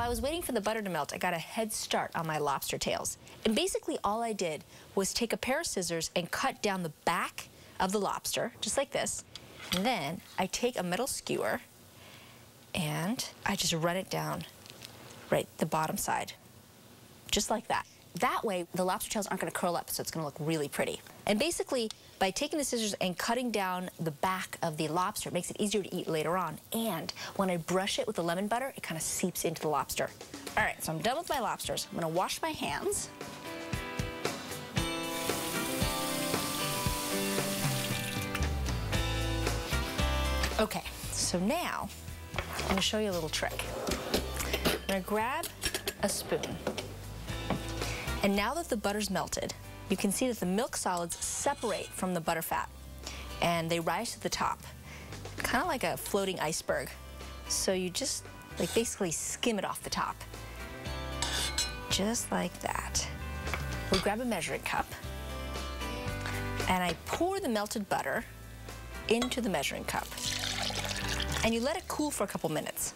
I was waiting for the butter to melt, I got a head start on my lobster tails. And basically all I did was take a pair of scissors and cut down the back of the lobster, just like this. And then I take a metal skewer and I just run it down right the bottom side, just like that. That way, the lobster tails aren't going to curl up, so it's going to look really pretty. And basically, by taking the scissors and cutting down the back of the lobster, it makes it easier to eat later on. And when I brush it with the lemon butter, it kind of seeps into the lobster. All right, so I'm done with my lobsters. I'm going to wash my hands. Okay, so now I'm going to show you a little trick. I'm going to grab a spoon. And now that the butter's melted, you can see that the milk solids separate from the butter fat and they rise to the top, kind of like a floating iceberg. So you just basically skim it off the top, just like that. We'll grab a measuring cup and I pour the melted butter into the measuring cup. And you let it cool for a couple minutes.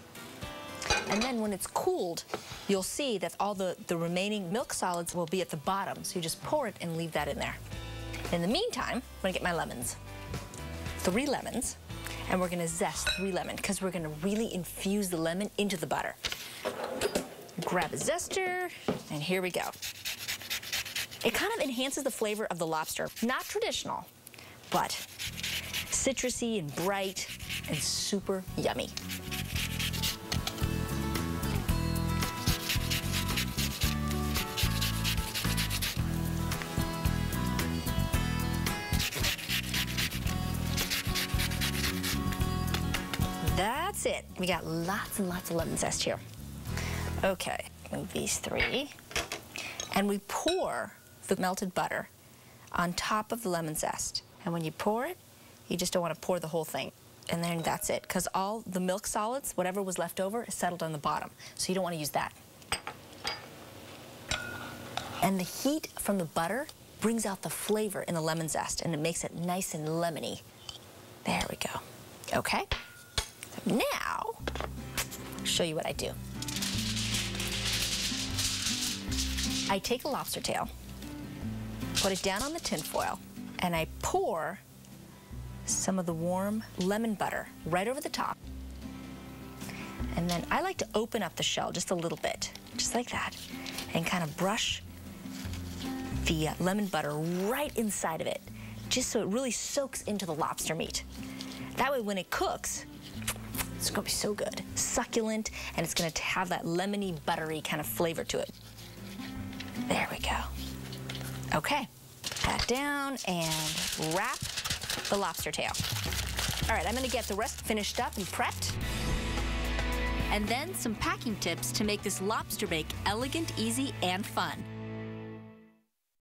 And then when it's cooled, you'll see that all the remaining milk solids will be at the bottom. So you just pour it and leave that in there. In the meantime, I'm gonna get my lemons. 3 lemons, and we're gonna zest 3 lemons because we're gonna really infuse the lemon into the butter. Grab a zester, and here we go. It kind of enhances the flavor of the lobster. Not traditional, but citrusy and bright and super yummy. That's it. We got lots and lots of lemon zest here. Okay, move these 3. And we pour the melted butter on top of the lemon zest. And when you pour it, you just don't want to pour the whole thing. And then that's it, because all the milk solids, whatever was left over, is settled on the bottom. So you don't want to use that. And the heat from the butter brings out the flavor in the lemon zest, and it makes it nice and lemony. There we go. Okay. Now, I'll show you what I do. I take a lobster tail, put it down on the tin foil, and I pour some of the warm lemon butter right over the top. And then I like to open up the shell just a little bit, just like that, and kind of brush the lemon butter right inside of it, just so it really soaks into the lobster meat. That way when it cooks, it's gonna be so good. Succulent, and it's gonna have that lemony, buttery kind of flavor to it. There we go. Okay, put that down and wrap the lobster tail. All right, I'm gonna get the rest finished up and prepped. And then some packing tips to make this lobster bake elegant, easy, and fun.